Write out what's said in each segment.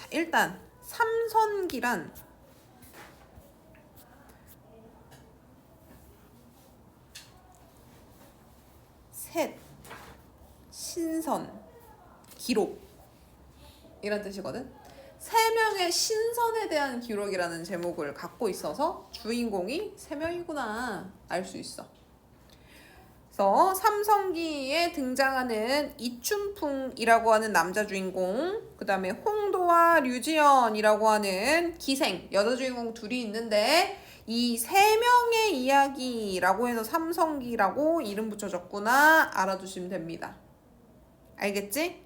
일단 삼선기란 셋, 신선, 기록 이란 뜻이거든. 세 명의 신선에 대한 기록이라는 제목을 갖고 있어서 주인공이 세 명이구나 알 수 있어. 그래서 삼성기에 등장하는 이춘풍이라고 하는 남자 주인공, 그 다음에 홍도와 류지연이라고 하는 기생, 여자 주인공 둘이 있는데 이 세 명의 이야기라고 해서 삼성기라고 이름 붙여줬구나 알아두시면 됩니다. 알겠지?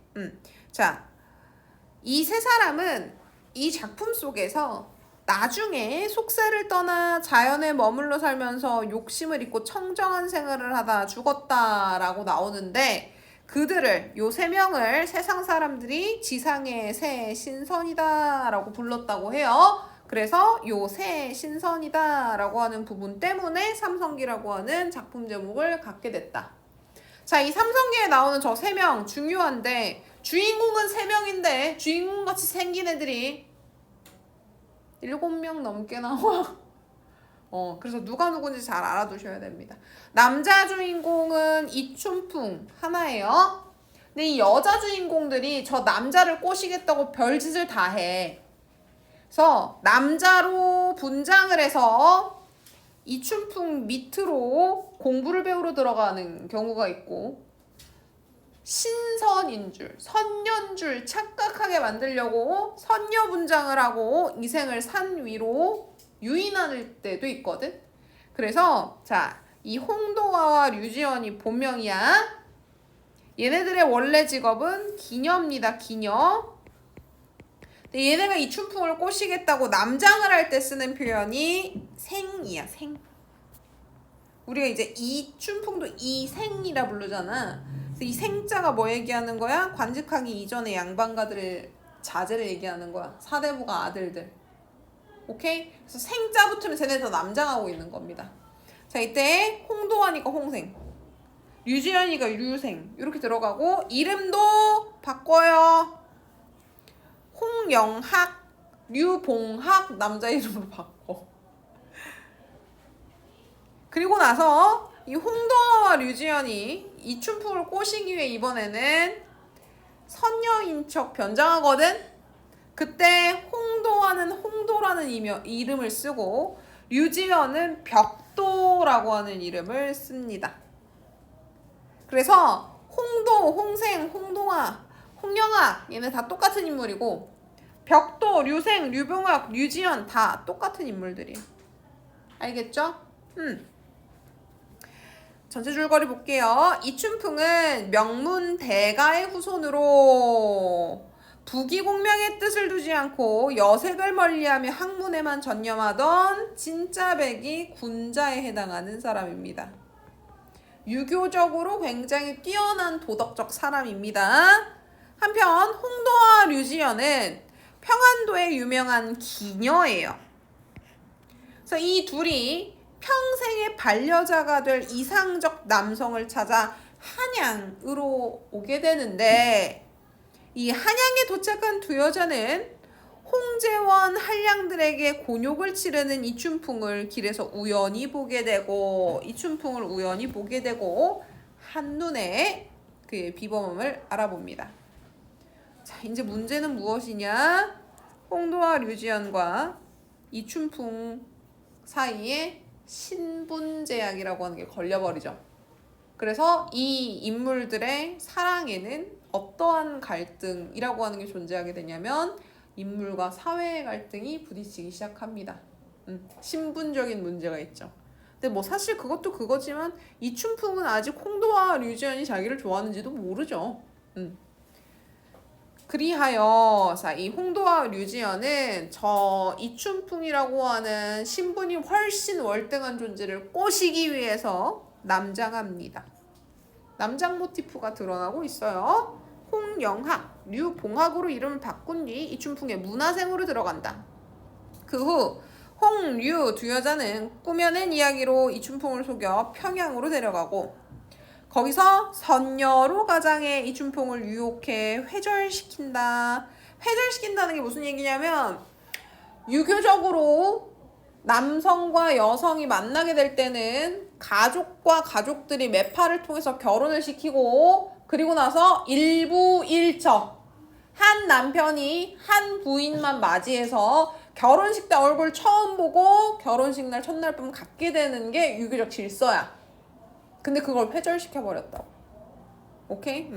자, 이 세 사람은 이 작품 속에서 나중에 속세를 떠나 자연에 머물러 살면서 욕심을 잊고 청정한 생활을 하다 죽었다라고 나오는데 그들을 요 세 명을 세상 사람들이 지상의 새 신선이다라고 불렀다고 해요. 그래서 요 새 신선이다라고 하는 부분 때문에 삼성기라고 하는 작품 제목을 갖게 됐다. 자, 이 삼성기에 나오는 저 세 명 중요한데 주인공은 세 명인데 주인공같이 생긴 애들이 7명 넘게 나와. 그래서 누가 누군지 잘 알아두셔야 됩니다. 남자 주인공은 이춘풍 하나예요. 근데 이 여자 주인공들이 저 남자를 꼬시겠다고 별짓을 다 해. 그래서 남자로 분장을 해서 이춘풍 밑으로 공부를 배우러 들어가는 경우가 있고 신선인 줄, 선녀인 줄 착각하게 만들려고 선녀 분장을 하고 이생을 산 위로 유인할 때도 있거든. 그래서 자, 이 홍도화와 류지연이 본명이야. 얘네들의 원래 직업은 기녀입니다. 기녀. 근데 얘네가 이춘풍을 꼬시겠다고 남장을 할 때 쓰는 표현이 생이야. 생. 우리가 이제 이춘풍도 이생이라 부르잖아. 그래서 이 생자가 뭐 얘기하는 거야? 관직하기 이전의 양반가들의 자제를 얘기하는 거야. 사대부가 아들들. 오케이? 그래서 생자 붙으면 쟤네 더 남장하고 있는 겁니다. 자, 이때 홍도하니까 홍생, 류지연이가 류생 이렇게 들어가고 이름도 바꿔요. 홍영학, 류봉학 남자 이름으로 바꿔. 그리고 나서 이 홍도와 류지연이 이춘풍을 꼬시기 위해 이번에는 선녀인 척 변장하거든. 그때 홍도와는 홍도라는 이름을 쓰고 류지연은 벽도라고 하는 이름을 씁니다. 그래서 홍도, 홍생, 홍동아, 홍영학 얘네 다 똑같은 인물이고 벽도, 류생, 류봉학, 류지연 다 똑같은 인물들이에요. 알겠죠? 전체 줄거리 볼게요. 이춘풍은 명문대가의 후손으로 부귀공명의 뜻을 두지 않고 여색을 멀리하며 학문에만 전념하던 진짜배기 군자에 해당하는 사람입니다. 유교적으로 굉장히 뛰어난 도덕적 사람입니다. 한편 홍도와 류지연은 평안도의 유명한 기녀예요. 그래서 이 둘이 평생의 반려자가 될 이상적 남성을 찾아 한양으로 오게 되는데 이 한양에 도착한 두 여자는 홍제원 한량들에게 곤욕을 치르는 이춘풍을 길에서 우연히 보게 되고 한눈에 그의 비범함을 알아봅니다. 자, 이제 문제는 무엇이냐? 홍도와 류지연과 이춘풍 사이에 신분제약이라고 하는 게 걸려버리죠. 그래서 이 인물들의 사랑에는 어떠한 갈등이라고 하는 게 존재하게 되냐면 인물과 사회의 갈등이 부딪히기 시작합니다. 신분적인 문제가 있죠. 근데 뭐 사실 그것도 그거지만 이춘풍은 아직 홍도와 류지연이 자기를 좋아하는지도 모르죠. 그리하여 자, 이 홍도와 류지연은 저 이춘풍이라고 하는 신분이 훨씬 월등한 존재를 꼬시기 위해서 남장합니다. 남장 모티프가 드러나고 있어요. 홍영학, 류봉학으로 이름을 바꾼 뒤 이춘풍의 문화생으로 들어간다. 그 후 홍, 류 두 여자는 꾸며낸 이야기로 이춘풍을 속여 평양으로 데려가고 거기서 선녀로 가장해 이춘풍을 유혹해 회절시킨다. 회절시킨다는 게 무슨 얘기냐면 유교적으로 남성과 여성이 만나게 될 때는 가족과 가족들이 매파를 통해서 결혼을 시키고 그리고 나서 일부일처 한 남편이 한 부인만 맞이해서 결혼식 때 얼굴 처음 보고 결혼식 날 첫날 밤 갖게 되는 게 유교적 질서야. 근데 그걸 회절시켜버렸다고. 오케이?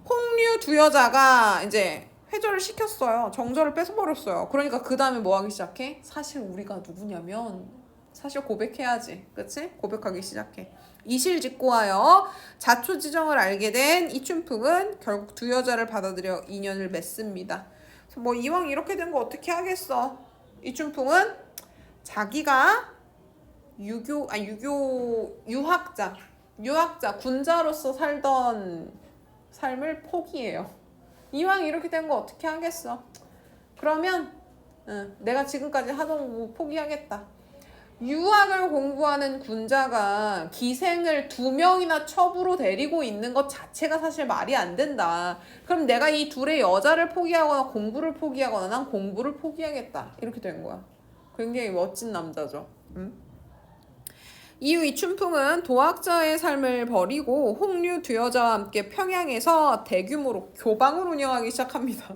홍류 두 여자가 이제 회절을 시켰어요. 정절을 뺏어버렸어요. 그러니까 그 다음에 뭐 하기 시작해? 사실 우리가 누구냐면 사실 고백해야지. 그치? 고백하기 시작해. 이실직고하여 자초지정을 알게 된 이춘풍은 결국 두 여자를 받아들여 인연을 맺습니다. 그래서 뭐 이왕 이렇게 된 거 어떻게 하겠어? 이춘풍은 자기가 유학자 군자로서 살던 삶을 포기해요. 이왕 이렇게 된 거 어떻게 하겠어? 그러면 내가 지금까지 하던 거 포기하겠다. 유학을 공부하는 군자가 기생을 2명이나 첩으로 데리고 있는 것 자체가 사실 말이 안 된다. 그럼 내가 이 둘의 여자를 포기하거나 공부를 포기하거나 난 공부를 포기하겠다. 이렇게 된 거야. 굉장히 멋진 남자죠. 이후 이춘풍은 도학자의 삶을 버리고 홍류 두 여자와 함께 평양에서 대규모로 교방을 운영하기 시작합니다.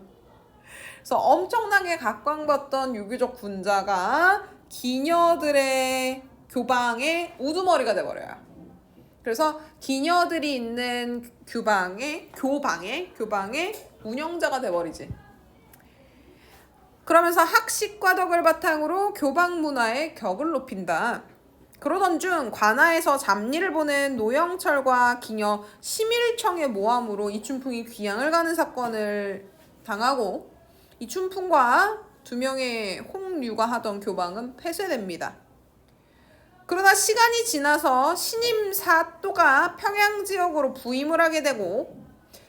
그래서 엄청나게 각광받던 유교적 군자가 기녀들의 교방의 우두머리가 돼버려요. 그래서 기녀들이 있는 교방의 운영자가 돼버리지. 그러면서 학식과 덕을 바탕으로 교방 문화의 격을 높인다. 그러던 중 관아에서 잡리를 보낸 노영철과 기녀 심일청의 모함으로 이춘풍이 귀양을 가는 사건을 당하고 이춘풍과 2명의 홍류가 하던 교방은 폐쇄됩니다. 그러다 시간이 지나서 신임 사또가 평양 지역으로 부임을 하게 되고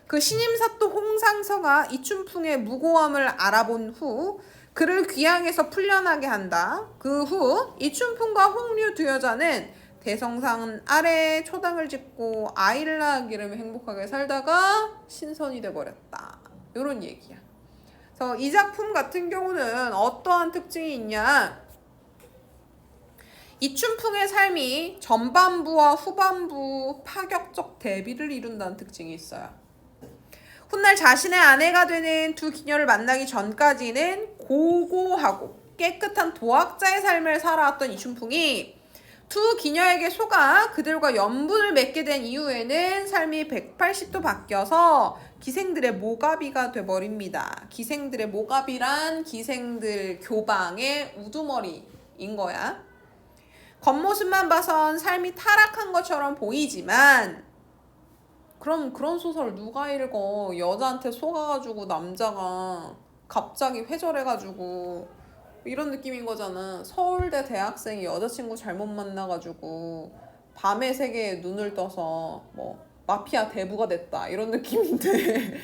그 신임 사또 홍상서가 이춘풍의 무고함을 알아본 후 그를 귀양에서 풀려나게 한다. 그 후 이춘풍과 홍류 두 여자는 대성산 아래에 초당을 짓고 아이를 낳기를 행복하게 살다가 신선이 돼버렸다. 이런 얘기야. 그래서 이 작품 같은 경우는 어떠한 특징이 있냐? 이춘풍의 삶이 전반부와 후반부 파격적 대비를 이룬다는 특징이 있어요. 훗날 자신의 아내가 되는 두 기녀를 만나기 전까지는 고고하고 깨끗한 도학자의 삶을 살아왔던 이춘풍이 두 기녀에게 속아 그들과 연분을 맺게 된 이후에는 삶이 180도 바뀌어서 기생들의 모가비가 돼버립니다. 기생들의 모가비란 기생들 교방의 우두머리인 거야. 겉모습만 봐선 삶이 타락한 것처럼 보이지만 그럼 그런 소설 누가 읽어? 여자한테 속아가지고 남자가 갑자기 회절해가지고 이런 느낌인 거잖아. 서울대 대학생이 여자친구 잘못 만나가지고 밤의 세계에 눈을 떠서 뭐 마피아 대부가 됐다 이런 느낌인데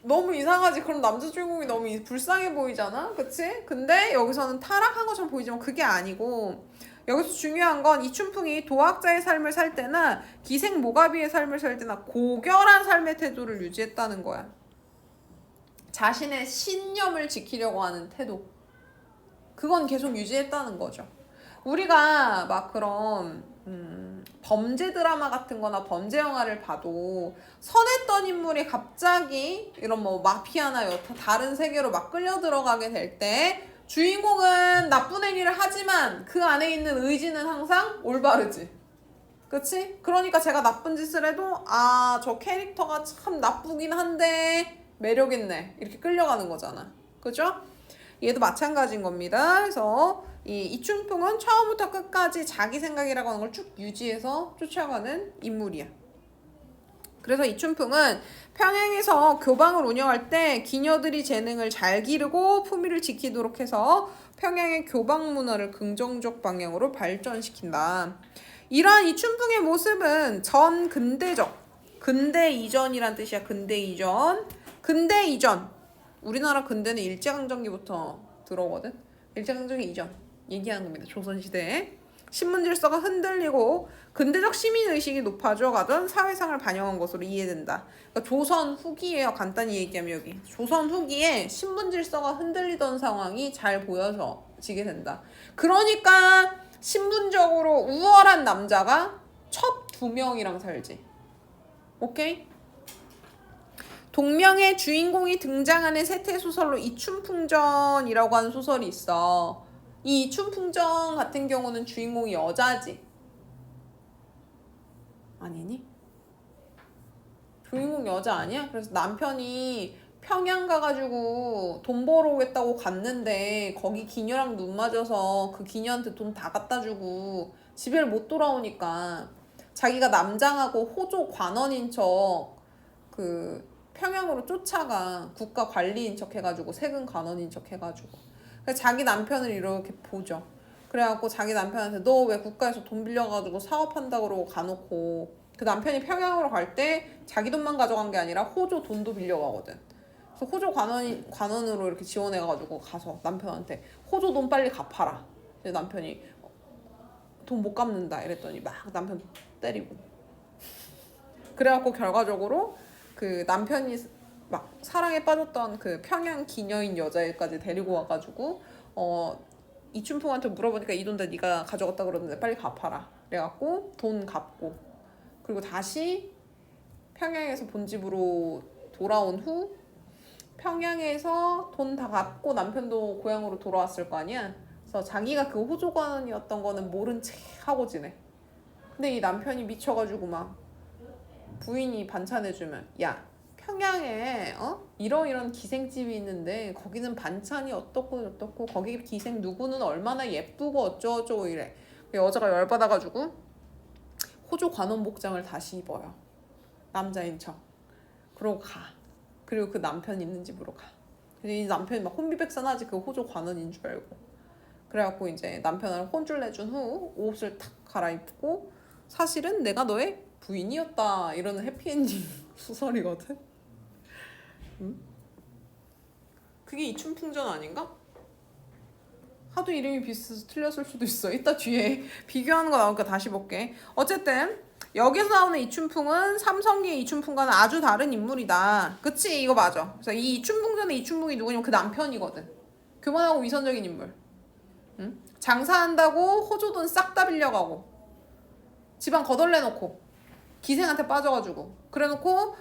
너무 이상하지. 그럼 남자 주인공이 너무 불쌍해 보이잖아. 그치? 근데 여기서는 타락한 것처럼 보이지만 그게 아니고 여기서 중요한 건 이춘풍이 도학자의 삶을 살 때나 기생 모가비의 삶을 살 때나 고결한 삶의 태도를 유지했다는 거야. 자신의 신념을 지키려고 하는 태도. 그건 계속 유지했다는 거죠. 우리가 막 그런 범죄 드라마 같은 거나 범죄 영화를 봐도 선했던 인물이 갑자기 이런 뭐 마피아나 여타 다른 세계로 막 끌려 들어가게 될 때 주인공은 나쁜 행위를 하지만 그 안에 있는 의지는 항상 올바르지. 그치? 그러니까 제가 나쁜 짓을 해도 저 캐릭터가 참 나쁘긴 한데 매력있네 이렇게 끌려가는 거잖아. 그죠? 얘도 마찬가지인 겁니다. 그래서 이춘풍은 처음부터 끝까지 자기 생각이라고 하는 걸 쭉 유지해서 쫓아가는 인물이야. 그래서 이춘풍은 평양에서 교방을 운영할 때 기녀들이 재능을 잘 기르고 품위를 지키도록 해서 평양의 교방 문화를 긍정적 방향으로 발전시킨다. 이러한 이춘풍의 모습은 근대 이전이란 뜻이야. 근대 이전. 우리나라 근대는 일제강점기부터 들어오거든. 일제강점기 이전 얘기하는 겁니다. 조선시대에 신문 질서가 흔들리고 근대적 시민 의식이 높아져 가던 사회상을 반영한 것으로 이해된다. 그러니까 조선 후기예요. 간단히 얘기하면 여기 조선 후기에 신분 질서가 흔들리던 상황이 잘 보여지게 된다. 그러니까 신분적으로 우월한 남자가 첫 두 명이랑 살지. 오케이? 동명의 주인공이 등장하는 세태소설로 이춘풍전이라고 하는 소설이 있어. 이 이춘풍전 같은 경우는 주인공이 여자지. 아니니? 주인공 여자 아니야? 그래서 남편이 평양 가가지고 돈 벌어오겠다고 갔는데 거기 기녀랑 눈 맞아서 그 기녀한테 돈 다 갖다 주고 집에를 못 돌아오니까 자기가 남장하고 호조 관원인 척 그 평양으로 쫓아가. 국가 관리인 척 해가지고 세금 관원인 척 해가지고 그래서 자기 남편을 이렇게 보죠. 그래갖고 자기 남편한테 너 왜 국가에서 돈 빌려가지고 사업한다 그러고 가놓고 그 남편이 평양으로 갈 때 자기 돈만 가져간 게 아니라 호조 돈도 빌려가거든. 그래서 호조 관원으로 이렇게 지원해가지고 가서 남편한테 호조 돈 빨리 갚아라. 남편이 돈 못 갚는다 이랬더니 막 남편 때리고. 그래갖고 결과적으로 그 남편이 막 사랑에 빠졌던 그 평양 기녀인 여자애까지 데리고 와가지고 이춘풍한테 물어보니까 이 돈 다 네가 가져갔다 그러는데 빨리 갚아라. 그래갖고 돈 갚고 그리고 다시 평양에서 본집으로 돌아온 후 평양에서 돈 다 갚고 남편도 고향으로 돌아왔을 거 아니야. 그래서 자기가 그 호조관이었던 거는 모른 체 하고 지내. 근데 이 남편이 미쳐가지고 막 부인이 반찬해주면 야 평양에 이런 기생집이 있는데 거기는 반찬이 어떻고 거기 기생 누구는 얼마나 예쁘고 어쩌고저쩌고 이래. 여자가 열받아가지고 호조 관원 복장을 다시 입어요. 남자인 척. 그러고 가. 그리고 그 남편 있는 집으로 가. 이 남편이 막 혼비백산하지. 그 호조 관원인 줄 알고. 그래갖고 이제 남편을 혼쭐 내준 후 옷을 탁 갈아입고 사실은 내가 너의 부인이었다 이러는 해피엔딩 소설이거든. 응? 그게 이춘풍전 아닌가? 하도 이름이 비슷해서 틀렸을 수도 있어. 이따 뒤에 비교하는 거 나오니까 다시 볼게. 어쨌든 여기서 나오는 이춘풍은 삼성기의 이춘풍과는 아주 다른 인물이다. 그치? 이거 맞아. 그래서 이 이춘풍전의 이춘풍이 누구냐면 그 남편이거든. 교만하고 위선적인 인물. 응? 장사한다고 호조돈 싹 다 빌려가고 집안 거덜내놓고 기생한테 빠져가지고 그래놓고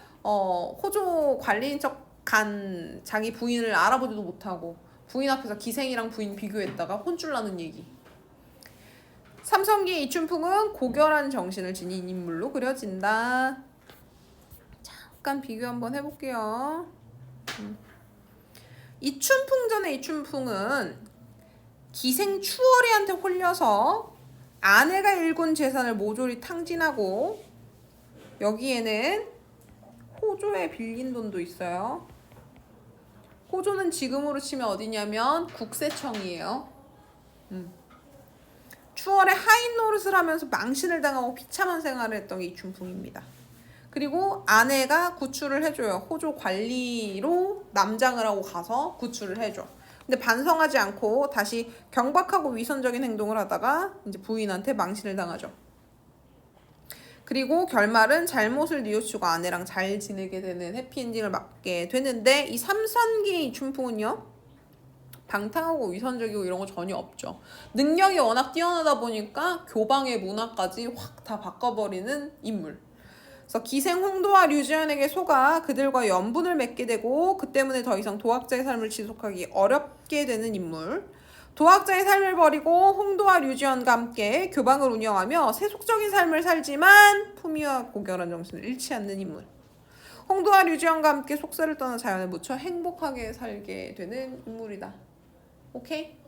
호조 관리인 척 간 자기 부인을 알아보지도 못하고 부인 앞에서 기생이랑 부인 비교했다가 혼쭐 나는 얘기. 삼성기의 이춘풍은 고결한 정신을 지닌 인물로 그려진다. 잠깐 비교 한번 해볼게요. 이춘풍전의 이춘풍은 기생 추월이한테 홀려서 아내가 일군 재산을 모조리 탕진하고 여기에는 호조에 빌린 돈도 있어요. 호조는 지금으로 치면 어디냐면 국세청이에요. 추월에 하인 노릇을 하면서 망신을 당하고 비참한 생활을 했던 게 이춘풍입니다. 그리고 아내가 구출을 해줘요. 호조 관리로 남장을 하고 가서 구출을 해줘. 근데 반성하지 않고 다시 경박하고 위선적인 행동을 하다가 이제 부인한테 망신을 당하죠. 그리고 결말은 잘못을 뉘우치고 아내랑 잘 지내게 되는 해피엔딩을 맞게 되는데 이 삼선기의 이춘풍은요 방탕하고 위선적이고 이런 거 전혀 없죠. 능력이 워낙 뛰어나다 보니까 교방의 문화까지 확 다 바꿔버리는 인물. 그래서 기생 홍도와 류지연에게 속아 그들과 연분을 맺게 되고 그 때문에 더 이상 도학자의 삶을 지속하기 어렵게 되는 인물. 도학자의 삶을 버리고 홍도와 류지연과 함께 교방을 운영하며 세속적인 삶을 살지만 품위와 고결한 정신을 잃지 않는 인물. 홍도와 류지연과 함께 속세를 떠나 자연에 묻혀 행복하게 살게 되는 인물이다. 오케이?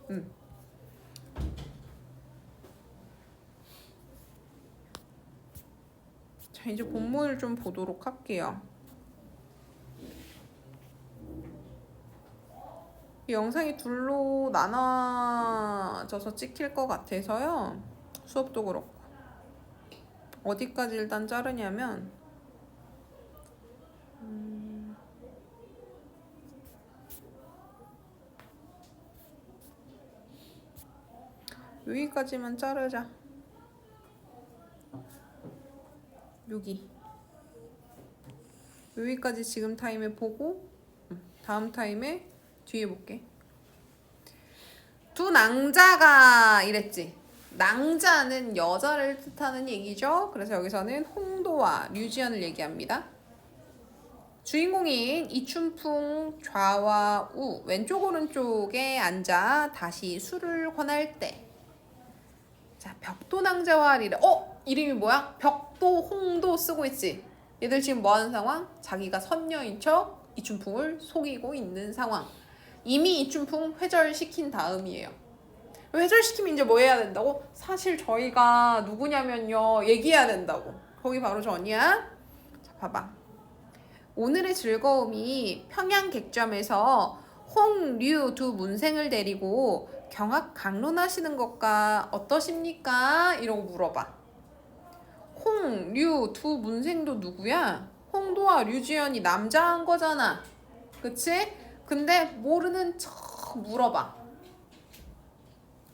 자, 이제 본문을 좀 보도록 할게요. 이 영상이 둘로 나눠져서 찍힐 것 같아서요. 수업도 그렇고. 어디까지 일단 자르냐면 여기까지만 자르자. 여기까지 지금 타임에 보고 다음 타임에 뒤에 볼게. 두 낭자가 이랬지. 낭자는 여자를 뜻하는 얘기죠. 그래서 여기서는 홍도와 류지연을 얘기합니다. 주인공인 이춘풍 좌와 우 왼쪽 오른쪽에 앉아 다시 술을 권할 때, 자 벽도낭자와 리래. 이름이 뭐야? 벽도 홍도 쓰고 있지. 얘들 지금 뭐하는 상황? 자기가 선녀인 척 이춘풍을 속이고 있는 상황. 이미 이춘풍 회절시킨 다음이에요. 회절시키면 이제 뭐 해야 된다고? 사실 저희가 누구냐면요 얘기해야 된다고. 거기 바로 전이야. 자 봐봐. 오늘의 즐거움이 평양 객점에서 홍, 류 두 문생을 데리고 경악 강론하시는 것과 어떠십니까? 이러고 물어봐. 홍, 류 두 문생도 누구야? 홍도와 류지연이 남자한 거잖아. 그치? 근데 모르는 척 물어봐.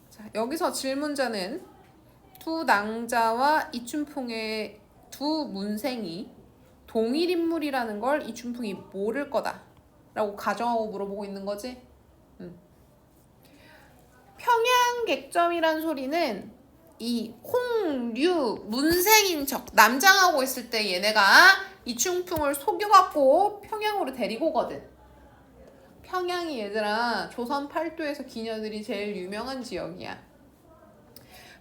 자, 여기서 질문자는 두 낭자와 이춘풍의 두 문생이 동일 인물이라는 걸 이춘풍이 모를 거다 라고 가정하고 물어보고 있는 거지. 평양객점이란 소리는 이 홍, 류, 문생인 척 남장하고 있을 때 얘네가 이춘풍을 속여갖고 평양으로 데리고 오거든. 평양이 얘들아 조선 팔도에서 기녀들이 제일 유명한 지역이야.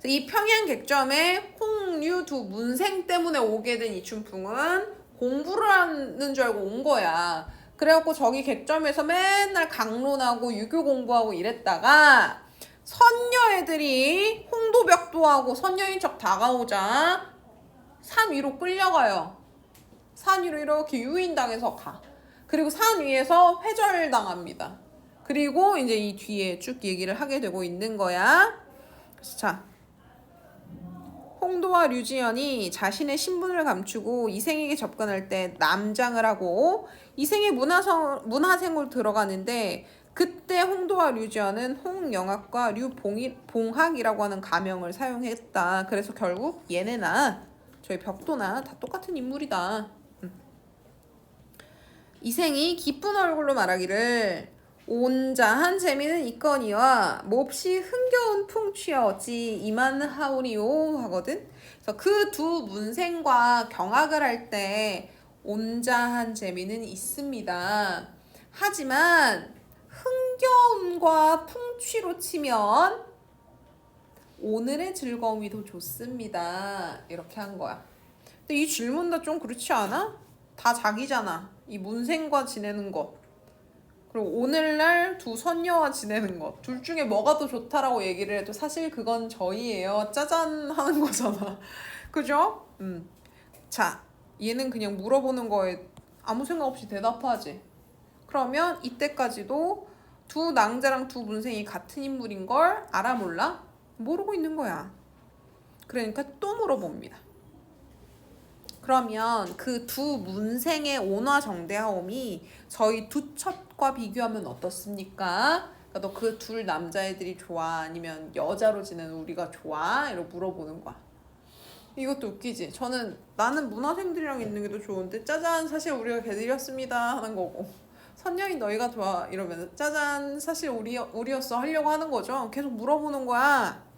이 평양객점에 홍, 류 두 문생 때문에 오게 된 이춘풍은 공부를 하는 줄 알고 온 거야. 그래갖고 저기 객점에서 맨날 강론하고 유교 공부하고 이랬다가 선녀 애들이 홍도벽도하고 선녀인 척 다가오자 산 위로 끌려가요. 산 위로 이렇게 유인당해서 가. 그리고 산 위에서 회절당합니다. 그리고 이제 이 뒤에 쭉 얘기를 하게 되고 있는 거야. 그래서 자, 홍도와 류지연이 자신의 신분을 감추고 이생에게 접근할 때 남장을 하고 이생의 문화생으로 들어가는데, 그때 홍도와 류지연은 홍영학과 류봉학이라고 하는 가명을 사용했다. 그래서 결국 얘네나 저희 벽도나 다 똑같은 인물이다. 이생이 기쁜 얼굴로 말하기를 온자한 재미는 있거니와 몹시 흥겨운 풍취여 어찌 이만하오리요 하거든. 그래서 그 두 문생과 경악을 할 때 온자한 재미는 있습니다. 하지만 흥겨움과 풍취로 치면 오늘의 즐거움이 더 좋습니다. 이렇게 한 거야. 근데 이 질문도 좀 그렇지 않아? 다 자기잖아. 이 문생과 지내는 것, 그리고 오늘날 두 선녀와 지내는 것, 둘 중에 뭐가 더 좋다라고 얘기를 해도 사실 그건 저희예요. 짜잔 하는 거잖아. 그죠? 자, 얘는 그냥 물어보는 거에 아무 생각 없이 대답하지. 그러면 이때까지도 두 낭자랑 두 문생이 같은 인물인 걸 알아 몰라? 모르고 있는 거야. 그러니까 또 물어봅니다. 그러면 그 두 문생의 온화정대하옴이 저희 두 첩과 비교하면 어떻습니까? 그러니까 너 그 둘 남자애들이 좋아? 아니면 여자로 지내는 우리가 좋아? 이러고 물어보는 거야. 이것도 웃기지? 나는 문화생들이랑 있는 게 더 좋은데 짜잔 사실 우리가 걔들이었습니다 하는 거고, 선녀인 너희가 좋아 이러면 짜잔 사실 우리였어 하려고 하는 거죠. 계속 물어보는 거야.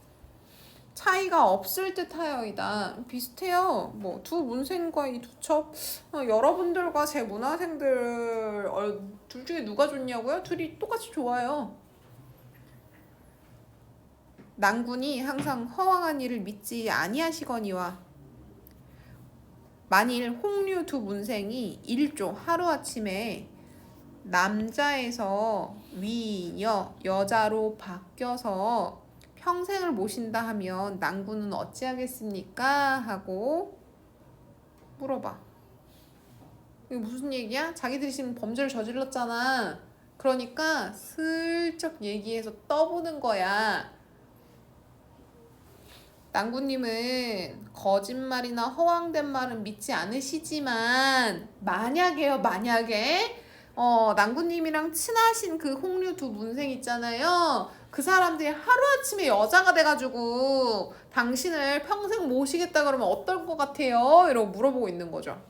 차이가 없을 듯하여이다. 비슷해요. 뭐 두 문생과 이 두 첩, 여러분들과 제 문화생들 둘 중에 누가 좋냐고요? 둘이 똑같이 좋아요. 낭군이 항상 허황한 일을 믿지 아니하시거니와 만일 홍류 두 문생이 일조 하루아침에 남자에서 여자로 바뀌어서 평생을 모신다 하면 낭군은 어찌하겠습니까? 하고 물어봐. 이게 무슨 얘기야? 자기들이 지금 범죄를 저질렀잖아. 그러니까 슬쩍 얘기해서 떠보는 거야. 낭군님은 거짓말이나 허황된 말은 믿지 않으시지만 만약에 낭구님이랑 친하신 그 홍류 두 문생 있잖아요. 그 사람들이 하루아침에 여자가 돼가지고 당신을 평생 모시겠다 그러면 어떨 것 같아요? 이러고 물어보고 있는 거죠.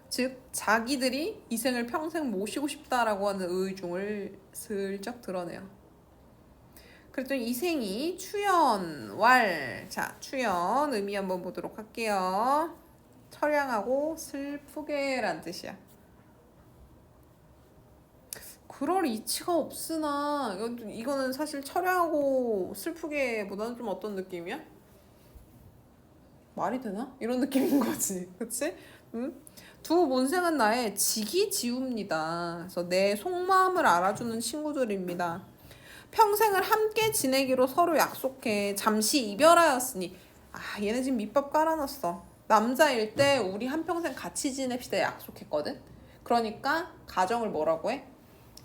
즉 자기들이 이생을 평생 모시고 싶다라고 하는 의중을 슬쩍 드러내요. 그랬더니 이생이 추연, 왈. 자, 추연 의미 한번 보도록 할게요. 처량하고 슬프게란 뜻이야. 그럴 이치가 없으나 이거는 사실 처량하고 슬프게보다는 좀 어떤 느낌이야? 말이 되나? 이런 느낌인 거지. 그치? 두 몬생은 나의 지기지우입니다. 그래서 내 속마음을 알아주는 친구들입니다. 평생을 함께 지내기로 서로 약속해 잠시 이별하였으니 얘네 지금 밑밥 깔아놨어. 남자일 때 우리 한평생 같이 지냅시다 약속했거든. 그러니까 가정을 뭐라고 해?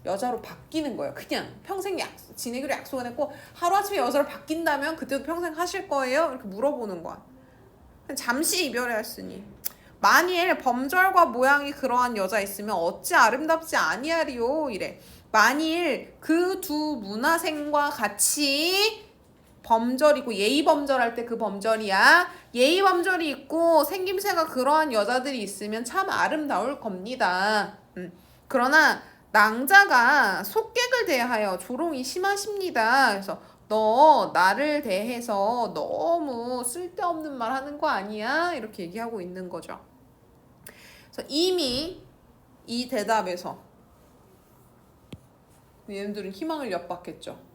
여자로 바뀌는 거예요. 그냥 평생 지내기로 약속을 했고 하루아침에 여자로 바뀐다면 그때도 평생 하실 거예요? 이렇게 물어보는 거야. 잠시 이별하였으니 만일 범절과 모양이 그러한 여자 있으면 어찌 아름답지 아니하리요 이래. 만일 그 두 문화생과 같이 범절이고 예의범절할 때 그 범절이야. 예의범절이 있고 생김새가 그러한 여자들이 있으면 참 아름다울 겁니다. 그러나 낭자가 속객을 대하여 조롱이 심하십니다. 그래서 너 나를 대해서 너무 쓸데없는 말 하는 거 아니야? 이렇게 얘기하고 있는 거죠. 그래서 이미 이 대답에서 얘네들은 희망을 엿봤겠죠.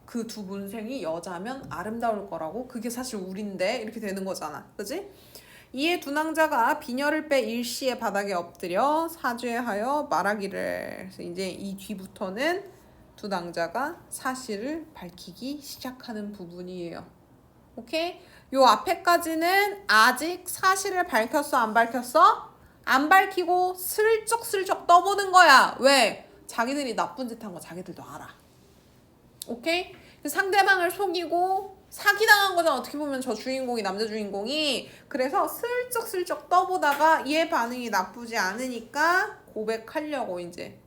그 두 문생이 여자면 아름다울 거라고? 그게 사실 우린데? 이렇게 되는 거잖아. 그지? 이에 두 낭자가 비녀를 빼 일시에 바닥에 엎드려 사죄하여 말하기를. 그래서 이제 이 뒤부터는 두 낭자가 사실을 밝히기 시작하는 부분이에요. 오케이? 요 앞에까지는 아직 사실을 밝혔어? 안 밝혔어? 안 밝히고 슬쩍슬쩍 떠보는 거야. 왜? 자기들이 나쁜 짓 한 거 자기들도 알아. 오케이? 상대방을 속이고 사기당한 거잖아. 어떻게 보면 저 주인공이, 남자 주인공이. 그래서 슬쩍슬쩍 떠보다가 얘 반응이 나쁘지 않으니까 고백하려고 이제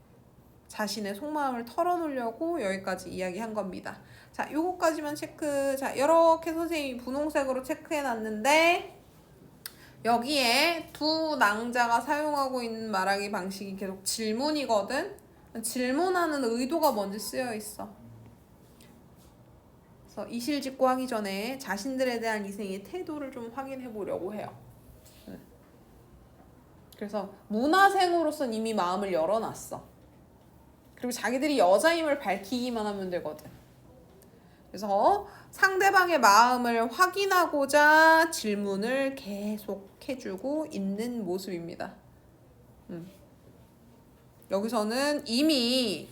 자신의 속마음을 털어놓으려고 여기까지 이야기한 겁니다. 자, 요거까지만 체크. 자, 이렇게 선생님이 분홍색으로 체크해놨는데 여기에 두 낭자가 사용하고 있는 말하기 방식이 계속 질문이거든. 질문하는 의도가 뭔지 쓰여있어. 그래서 이실직고 하기 전에 자신들에 대한 이생의 태도를 좀 확인해 보려고 해요. 그래서 문화생으로서는 이미 마음을 열어놨어. 그리고 자기들이 여자임을 밝히기만 하면 되거든. 그래서 상대방의 마음을 확인하고자 질문을 계속 해주고 있는 모습입니다. 여기서는 이미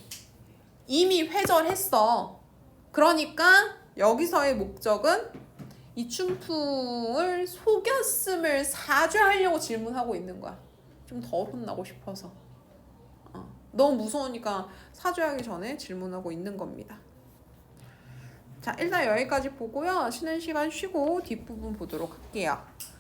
회절했어. 그러니까 여기서의 목적은 이 춘풍을 속였음을 사죄하려고 질문하고 있는 거야. 좀 더 혼나고 싶어서. 너무 무서우니까 사죄하기 전에 질문하고 있는 겁니다. 자, 일단 여기까지 보고요. 쉬는 시간 쉬고 뒷부분 보도록 할게요.